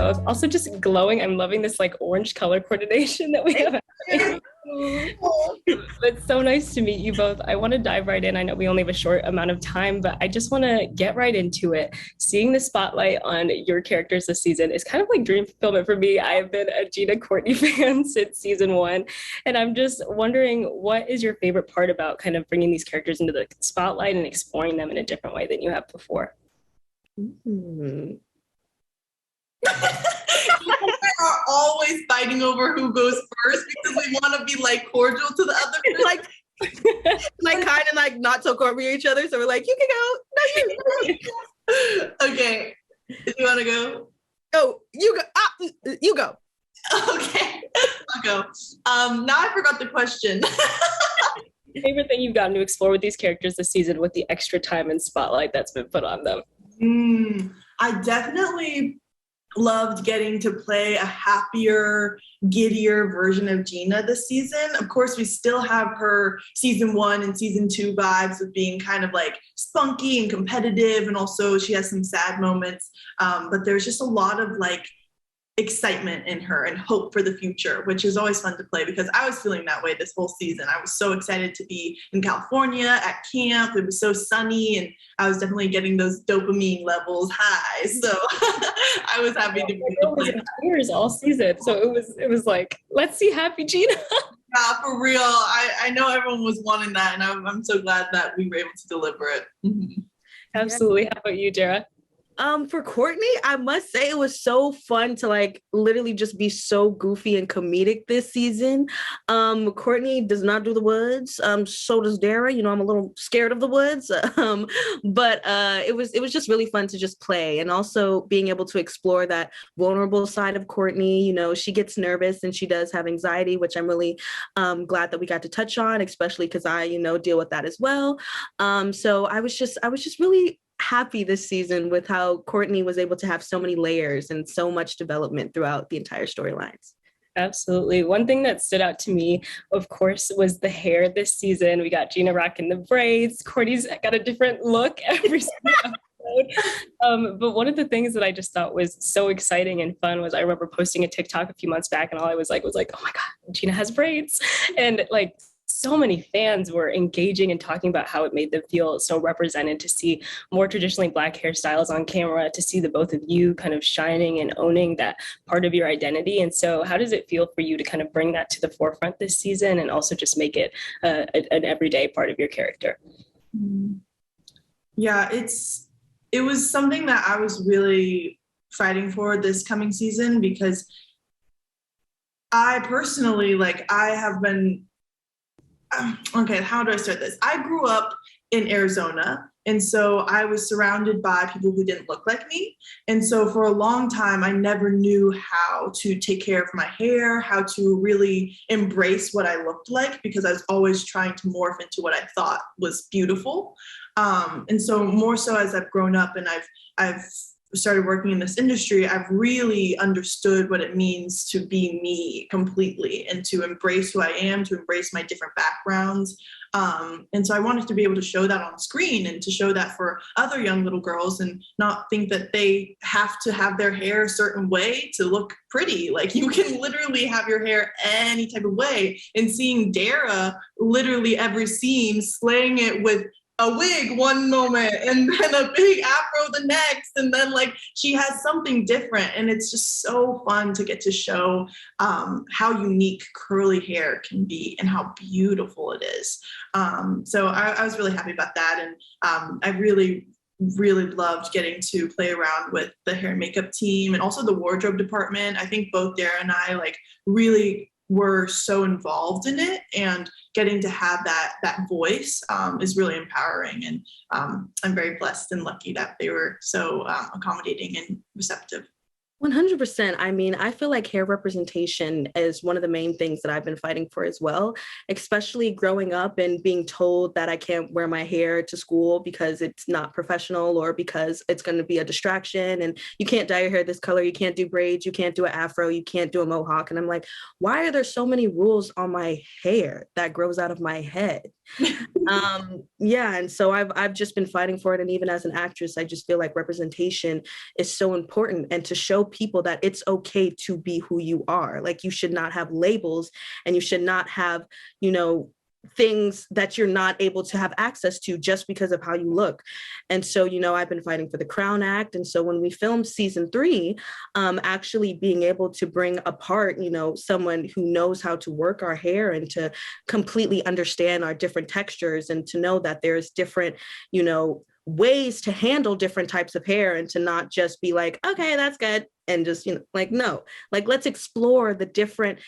both. Also just glowing. I'm loving this like orange color coordination that we have. It's so nice to meet you both. I want to dive right in. I know we only have a short amount of time, but I just want to get right into it. Seeing the spotlight on your characters this season is kind of like dream fulfillment for me. I have been a Gina Courtney fan since season one, and I'm just wondering, what is your favorite part about kind of bringing these characters into the spotlight and exploring them in a different way than you have before? You are always fighting over who goes first because we want to be like cordial to the other person. like kind of like not so cordial with each other. So we're like, you can go. No, you. Okay. Do you want to go? Oh, you go. You go. Okay. I'll go. Now I forgot the question. Favorite thing you've gotten to explore with these characters this season with the extra time and spotlight that's been put on them? I definitely loved getting to play a happier, giddier version of Gina this season. Of course, we still have her season 1 and season 2 vibes of being kind of like spunky and competitive, and also she has some sad moments. But there's just a lot of like excitement in her and hope for the future, which is always fun to play because I was feeling that way this whole season. I was so excited to be in California at camp. It was so sunny and I was definitely getting those dopamine levels high. So I was happy to be able to play tears all season. So it was like, let's see happy Gina. Yeah, for real. I know everyone was wanting that and I'm so glad that we were able to deliver it. Mm-hmm. Absolutely. How about you, Dara? For Courtney, I must say it was so fun to like literally just be so goofy and comedic this season. Courtney does not do the woods. So does Dara. You know, I'm a little scared of the woods. But it was just really fun to just play, and also being able to explore that vulnerable side of Courtney. You know, she gets nervous and she does have anxiety, which I'm really glad that we got to touch on, especially because I, you know, deal with that as well. So I was just really happy this season with how Courtney was able to have so many layers and so much development throughout the entire storylines. Absolutely. One thing that stood out to me, of course, was the hair this season. We got Gina rocking the braids. Courtney's got a different look every single episode. But one of the things that I just thought was so exciting and fun was I remember posting a TikTok a few months back and all I was like, oh my God, Gina has braids. And like, so many fans were engaging and talking about how it made them feel so represented to see more traditionally Black hairstyles on camera, to see the both of you kind of shining and owning that part of your identity. And so how does it feel for you to kind of bring that to the forefront this season and also just make it an everyday part of your character? Yeah, it was something that I was really fighting for this coming season because I personally, I have been okay, how do I start this? I grew up in Arizona, and so I was surrounded by people who didn't look like me. And so for a long time, I never knew how to take care of my hair, how to really embrace what I looked like, because I was always trying to morph into what I thought was beautiful. And so more so as I've grown up and I've started working in this industry, I've really understood what it means to be me completely and to embrace who I am, to embrace my different backgrounds. And so I wanted to be able to show that on screen and to show that for other young little girls and not think that they have to have their hair a certain way to look pretty. Like, you can literally have your hair any type of way. And seeing Dara literally every scene slaying it with a wig one moment and then a big afro the next, and then she has something different, and it's just so fun to get to show how unique curly hair can be and how beautiful it is. So I was really happy about that, and I really loved getting to play around with the hair and makeup team and also the wardrobe department. I think both Dara and I really were so involved in it, and getting to have that voice is really empowering. And I'm very blessed and lucky that they were so accommodating and receptive. 100%. I mean, I feel like hair representation is one of the main things that I've been fighting for as well, especially growing up and being told that I can't wear my hair to school because it's not professional or because it's going to be a distraction, and you can't dye your hair this color, you can't do braids, you can't do an afro, you can't do a mohawk. And I'm like, why are there so many rules on my hair that grows out of my head? And so I've just been fighting for it. And even as an actress, I just feel like representation is so important, and to show people that it's okay to be who you are. Like, you should not have labels, and you should not have, you know, things that you're not able to have access to just because of how you look. And so, you know, I've been fighting for the Crown Act. And so when we filmed season 3, actually being able to bring apart, you know, someone who knows how to work our hair and to completely understand our different textures, and to know that there's different, you know, ways to handle different types of hair, and to not just be like, okay, that's good, and just, you know, like, no, like, let's explore the different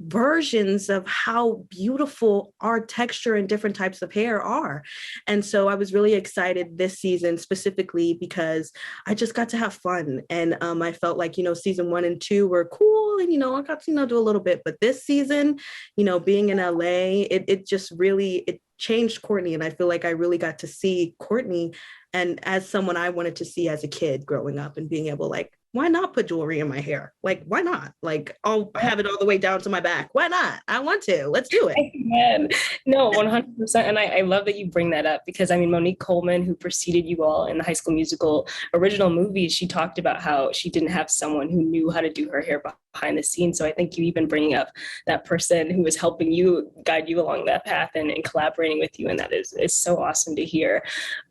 versions of how beautiful our texture and different types of hair are. And so I was really excited this season specifically because I just got to have fun. And I felt like, you know, season 1 and 2 were cool, and, you know, I got to, you know, do a little bit, but this season, you know, being in LA, it just really, it changed Courtney. And I feel like I really got to see Courtney, and as someone I wanted to see as a kid growing up, and being able, like, why not put jewelry in my hair? Like, why not? Like, I'll have it all the way down to my back. Why not? I want to. Let's do it. Amen. No, 100%. And I love that you bring that up, because I mean, Monique Coleman, who preceded you all in the High School Musical original movies, she talked about how she didn't have someone who knew how to do her hair behind the scenes. So I think you even bringing up that person who was helping you guide you along that path, and collaborating with you, and that is so awesome to hear.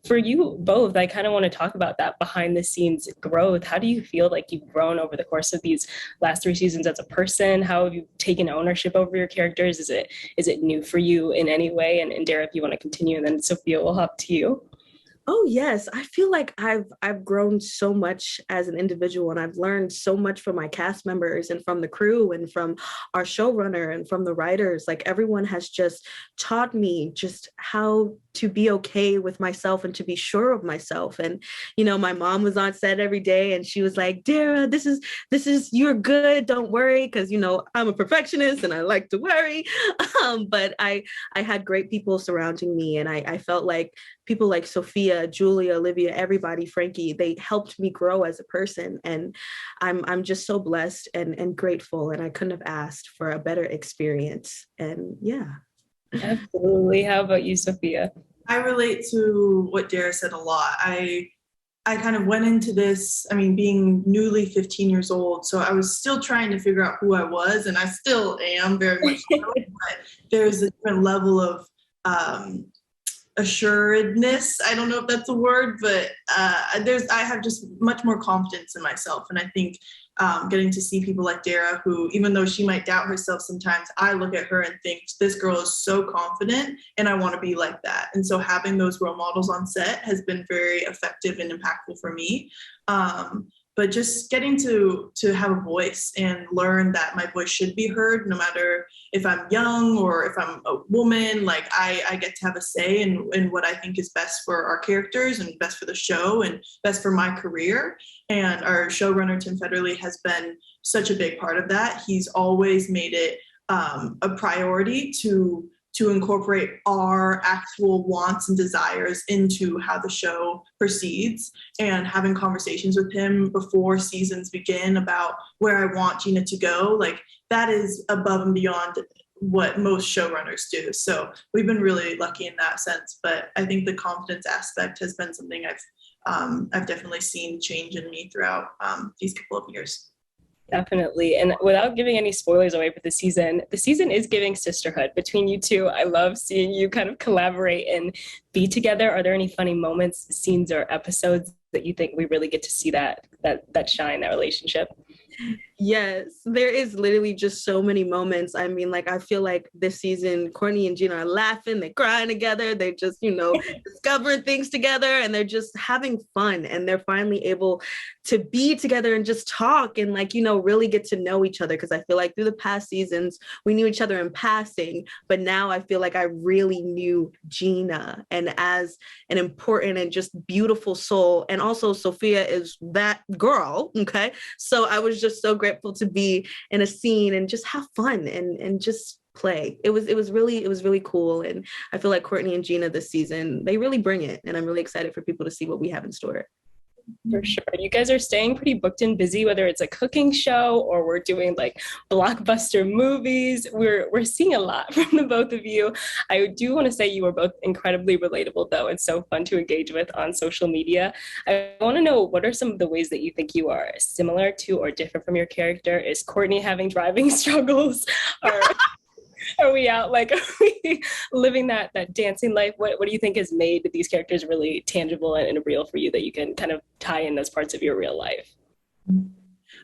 For you both, I kind of want to talk about that behind the scenes growth. How do you feel like you've grown over the course of these last 3 seasons as a person? How have you taken ownership over your characters? Is it new for you in any way? And Dara, if you want to continue, and then Sofia, will hop to you. Oh yes, I feel like I've grown so much as an individual, and I've learned so much from my cast members, and from the crew, and from our showrunner, and from the writers. Like, everyone has just taught me just how to be okay with myself, and to be sure of myself. And, you know, my mom was on set every day, and she was like, Dara, this is, you're good, don't worry, because, you know, I'm a perfectionist and I like to worry. But I had great people surrounding me, and I felt like people like Sofia, Julia, Olivia, everybody, Frankie, they helped me grow as a person. And I'm just so blessed and grateful, and I couldn't have asked for a better experience. And yeah. Absolutely. How about you, Sofia? I relate to what Dara said a lot. I kind of went into this, I mean, being newly 15 years old, so I was still trying to figure out who I was, and I still am very much so, but there's a different level of assuredness. I don't know if that's a word, but I have just much more confidence in myself. And I think getting to see people like Dara, who, even though she might doubt herself sometimes, I look at her and think, this girl is so confident, and I want to be like that. And so having those role models on set has been very effective and impactful for me. But just getting to have a voice and learn that my voice should be heard, no matter if I'm young or if I'm a woman. Like, I get to have a say in what I think is best for our characters, and best for the show, and best for my career. And our showrunner, Tim Federley, has been such a big part of that. He's always made it a priority to incorporate our actual wants and desires into how the show proceeds, and having conversations with him before seasons begin about where I want Gina to go. Like, that is above and beyond what most showrunners do. So we've been really lucky in that sense. But I think the confidence aspect has been something I've definitely seen change in me throughout these couple of years. Definitely. And without giving any spoilers away for the season is giving sisterhood between you two. I love seeing you kind of collaborate and be together. Are there any funny moments, scenes, or episodes that you think we really get to see that shine, that relationship? Yes, there is literally just so many moments. I mean, like, I feel like this season, Courtney and Gina are laughing, they're crying together, they're just, you know, discovering things together, and they're just having fun, and they're finally able to be together and just talk and, like, you know, really get to know each other. Because I feel like through the past seasons, we knew each other in passing, but now I feel like I really knew Gina, and as an important and just beautiful soul. And also Sofia is that girl, okay? So I was just so grateful to be in a scene and just have fun and just play. It was really cool. And I feel like Courtney and Gina this season, they really bring it. And I'm really excited for people to see what we have in store. For sure. You guys are staying pretty booked and busy, whether it's a cooking show or we're doing like blockbuster movies. We're seeing a lot from the both of you. I do want to say you are both incredibly relatable though. It's so fun to engage with on social media. I want to know, what are some of the ways that you think you are similar to or different from your character? Is Courtney having driving struggles? Are we out, like, are we living that dancing life? What do you think has made these characters really tangible and real for you that you can kind of tie in those parts of your real life?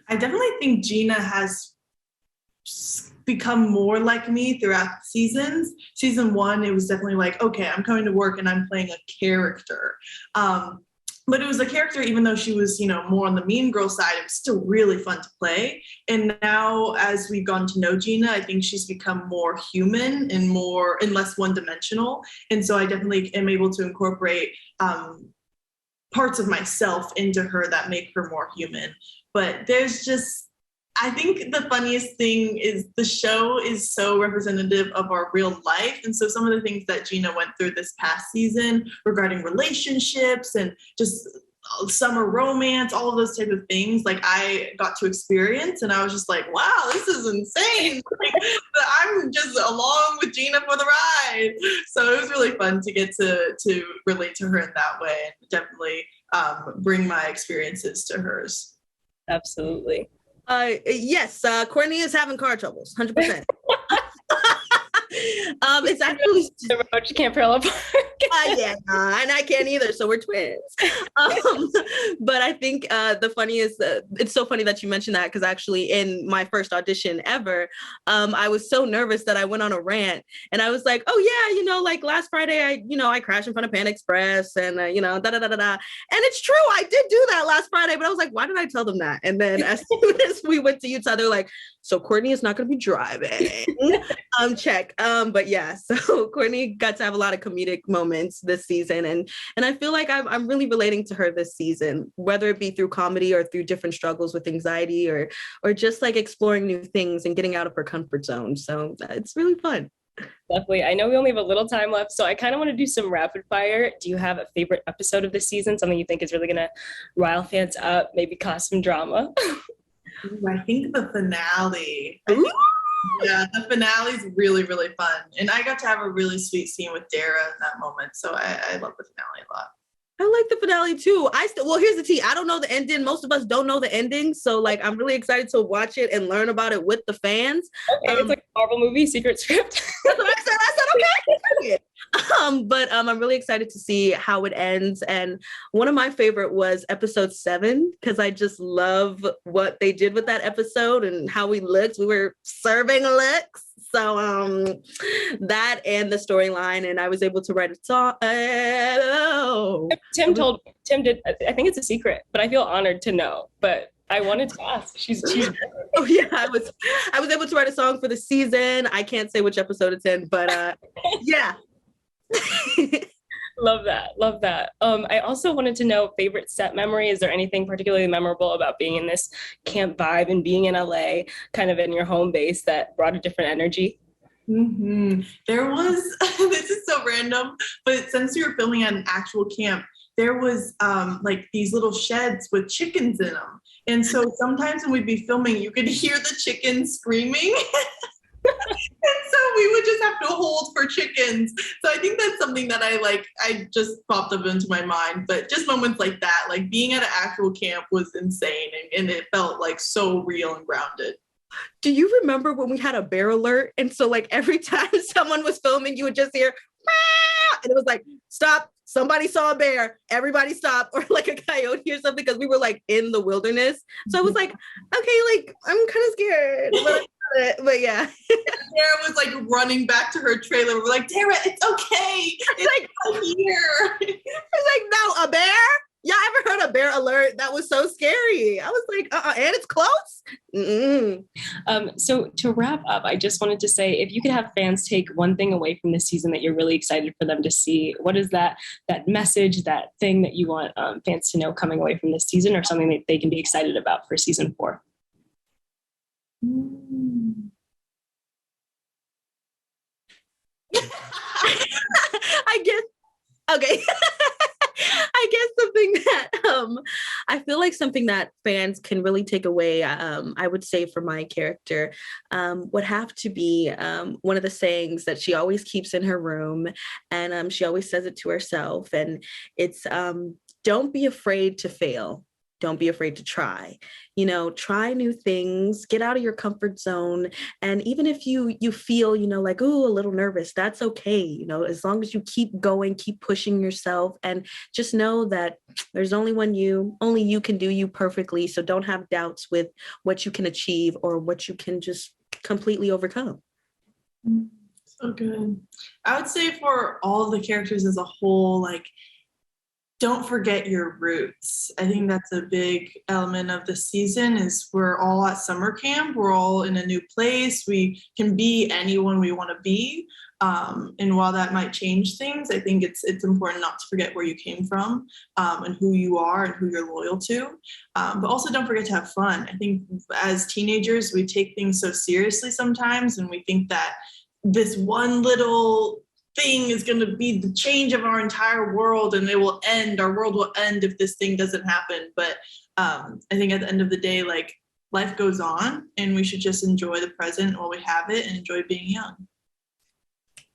I definitely think Gina has become more like me throughout the seasons. Season 1, it was definitely like, okay, I'm coming to work and I'm playing a character. But it was a character, even though she was, more on the mean girl side, it was still really fun to play. And now, as we've gotten to know Gina, I think she's become more human and less one-dimensional. And so I definitely am able to incorporate parts of myself into her that make her more human. But I think the funniest thing is the show is so representative of our real life. And so some of the things that Gina went through this past season regarding relationships and just summer romance, all of those type of things, like I got to experience, and I was just like, wow, this is insane. But I'm just along with Gina for the ride. So it was really fun to get to relate to her in that way and definitely bring my experiences to hers. Absolutely. Yes, Courtney is having car troubles, 100%. It's actually the road you can't parallel park. Yeah, and I can't either, so we're twins. But I think the funniest, it's so funny that you mentioned that, because actually in my first audition ever, I was so nervous that I went on a rant, and I was like, oh yeah, like last Friday, I crashed in front of Pan Express, and da da da da da. And it's true, I did do that last Friday, but I was like, why did I tell them that? And then as soon as we went to Utah, they're like, so Courtney is not going to be driving. Check. But yeah, so Courtney got to have a lot of comedic moments this season, and I feel like I'm really relating to her this season, whether it be through comedy or through different struggles with anxiety or just like exploring new things and getting out of her comfort zone. So it's really fun. Definitely. I know we only have a little time left, so I kind of want to do some rapid fire. Do you have a favorite episode of this season? Something you think is really going to rile fans up, maybe cause some drama? Ooh, I think the finale. Yeah, the finale is really, really fun. And I got to have a really sweet scene with Dara in that moment. So I love the finale a lot. I like the finale too. Well, here's the tea. I don't know the ending. Most of us don't know the ending. So like, I'm really excited to watch it and learn about it with the fans. Okay, it's like a Marvel movie, secret script. That's what I said. I said, okay. But I'm really excited to see how it ends. And one of my favorite was episode 7, because I just love what they did with that episode and how we looked. We were serving looks. So that and the storyline, and I was able to write a song. Tim did. I think it's a secret, but I feel honored to know. But I wanted to ask. She's Oh yeah, I was able to write a song for the season. I can't say which episode it's in, but yeah. Love that. I also wanted to know favorite set memory. Is there anything particularly memorable about being in this camp vibe and being in LA, kind of in your home base, that brought a different energy? Mm-hmm. There was, this is so random, but since we were filming at an actual camp, there was like these little sheds with chickens in them. And so sometimes when we'd be filming, you could hear the chickens screaming. And so we would just have to hold for chickens. So I think that's something that I just popped up into my mind. But just moments like that, like being at an actual camp was insane, and it felt like so real and grounded. Do you remember when we had a bear alert? And so like every time someone was filming, you would just hear, "Meow," and it was like, stop, somebody saw a bear, everybody stop, or like a coyote or something, because we were like in the wilderness. So I was like, okay, like I'm kind of scared. But yeah. Tara was like running back to her trailer. We're like, Tara, it's okay. It's like here. It's like, no, a bear? Y'all ever heard a bear alert? That was so scary. I was like, and it's close. So to wrap up, I just wanted to say, if you could have fans take one thing away from this season that you're really excited for them to see, what is that message, that thing that you want fans to know coming away from this season, or something that they can be excited about for season 4? I guess, okay. I guess something that I feel like something that fans can really take away, I would say for my character, would have to be one of the sayings that she always keeps in her room, and she always says it to herself, and it's don't be afraid to fail. Don't be afraid to try. You know, try new things, get out of your comfort zone. And even if you feel, you know, like, oh, a little nervous, that's okay. You know, as long as you keep going, keep pushing yourself, and just know that there's only only you can do you perfectly. So don't have doubts with what you can achieve or what you can just completely overcome. So good. I would say for all of the characters as a whole, like, don't forget your roots. I think that's a big element of the season is we're all at summer camp. We're all in a new place. We can be anyone we want to be. And while that might change things, I think it's important not to forget where you came from and who you are and who you're loyal to. But also don't forget to have fun. I think as teenagers, we take things so seriously sometimes, and we think that this one little thing is going to be the change of our entire world, and our world will end if this thing doesn't happen. But I think at the end of the day, like, life goes on, and we should just enjoy the present while we have it and enjoy being young.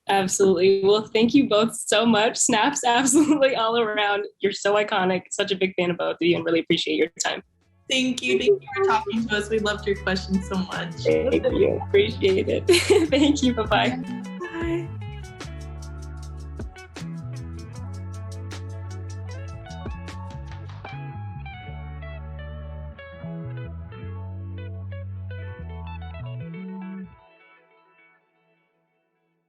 Absolutely. Well, thank you both so much. Snaps absolutely all around. You're so iconic. Such a big fan of both of you, and really appreciate your time. Thank you. Thank you for talking to us. We loved your questions so much. Thank you. Appreciate it. Thank you. Bye-bye. Bye.